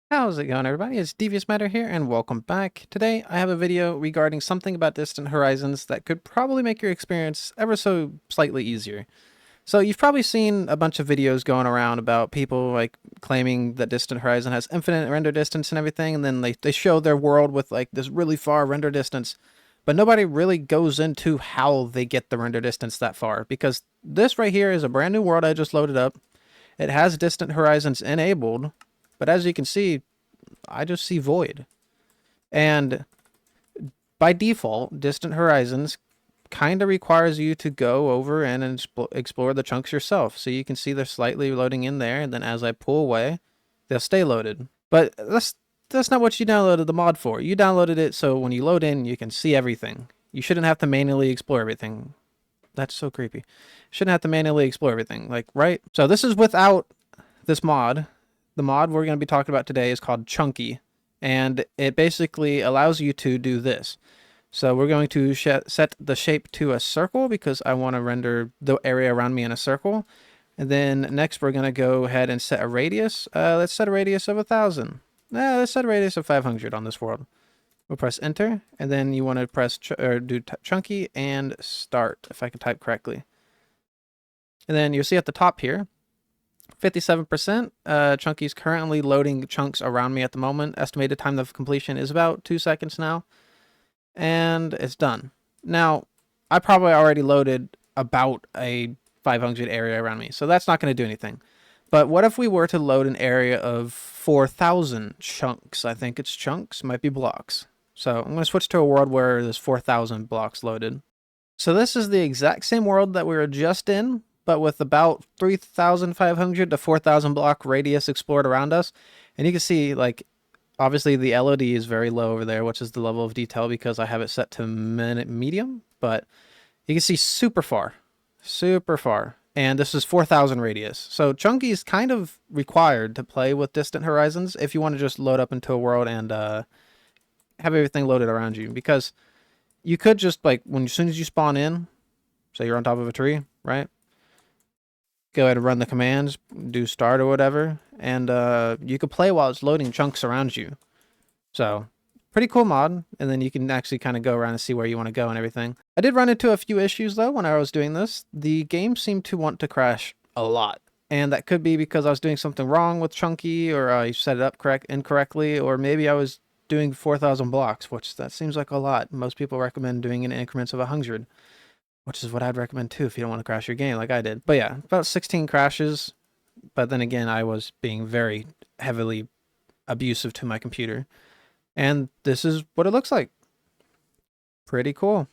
How's it going, everybody? It's Devious Matter here, and welcome back. Today, I have a video regarding something about Distant Horizons that could probably make your experience ever so slightly easier. So you've probably seen a bunch of videos going around about people like claiming that Distant Horizon has infinite render distance and everything, and then they show their world with like this really far render distance, but nobody really goes into how they get the render distance that far, because this right here is a brand new world I just loaded up. It has Distant Horizons enabled, but as you can see, I just see void. And by default, Distant Horizons kind of requires you to go over and explore the chunks yourself. So you can see they're slightly loading in there, and then as I pull away, they'll stay loaded. But that's not what you downloaded the mod for. You downloaded it so when you load in, you can see everything. You shouldn't have to manually explore everything. That's so creepy. Shouldn't have to manually explore everything, like, right? So this is without this mod. The mod we're going to be talking about today is called Chunky, and it basically allows you to do this. So we're going to set the shape to a circle because I want to render the area around me in a circle. And then next we're going to go ahead and set a radius. Let's set a radius of 1,000. Let's set a radius of 500 on this world. We'll press enter, and then you want to press do Chunky and start, if I can type correctly. And then you'll see at the top here, 57%. Chunky's currently loading chunks around me at the moment. Estimated time of completion is about 2 seconds now. And it's done. Now, I probably already loaded about a 500 area around me, so that's not going to do anything. But what if we were to load an area of 4,000 chunks? I think it's chunks, might be blocks. So I'm going to switch to a world where there's 4,000 blocks loaded. So this is the exact same world that we were just in, but with about 3,500 to 4,000 block radius explored around us. And you can see, like, obviously the LOD is very low over there, which is the level of detail because I have it set to medium, but you can see super far. And this is 4,000 radius. So Chunky is kind of required to play with Distant Horizons if you want to just load up into a world and have everything loaded around you, because you could just, like, as soon as you spawn in, say you're on top of a tree, right? Go ahead and run the commands, do start or whatever, and you could play while it's loading chunks around you. So, pretty cool mod, and then you can actually kind of go around and see where you want to go and everything. I did run into a few issues, though, when I was doing this. The game seemed to want to crash a lot, and that could be because I was doing something wrong with Chunky, or I set it up incorrectly, or maybe I was doing 4,000 blocks, which that seems like a lot. Most people recommend doing it in increments of 100. Which is what I'd recommend too if you don't want to crash your game like I did. But yeah, about 16 crashes. But then again, I was being very heavily abusive to my computer. And this is what it looks like. Pretty cool.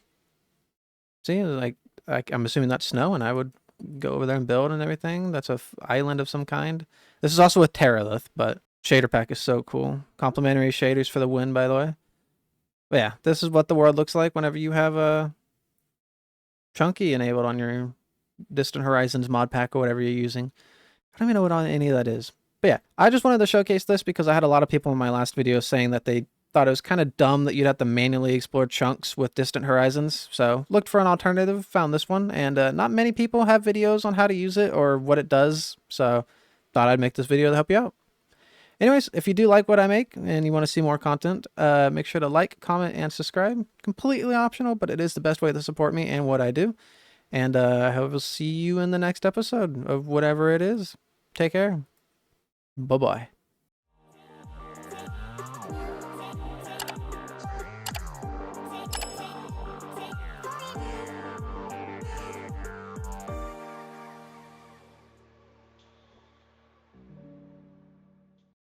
See, like I'm assuming that's snow, and I would go over there and build and everything. That's a island of some kind. This is also a Terralith, but shader pack is so cool. Complementary shaders for the win, by the way. But yeah, this is what the world looks like whenever you have a Chunky enabled on your Distant Horizons mod pack or whatever you're using. I don't even know what any of that is. But yeah, I just wanted to showcase this because I had a lot of people in my last video saying that they thought it was kind of dumb that you'd have to manually explore chunks with Distant Horizons. So looked for an alternative, found this one, and not many people have videos on how to use it or what it does. So thought I'd make this video to help you out. Anyways, if you do like what I make and you want to see more content, make sure to like, comment, and subscribe. Completely optional, but it is the best way to support me and what I do. And I hope we'll see you in the next episode of whatever it is. Take care. Bye-bye.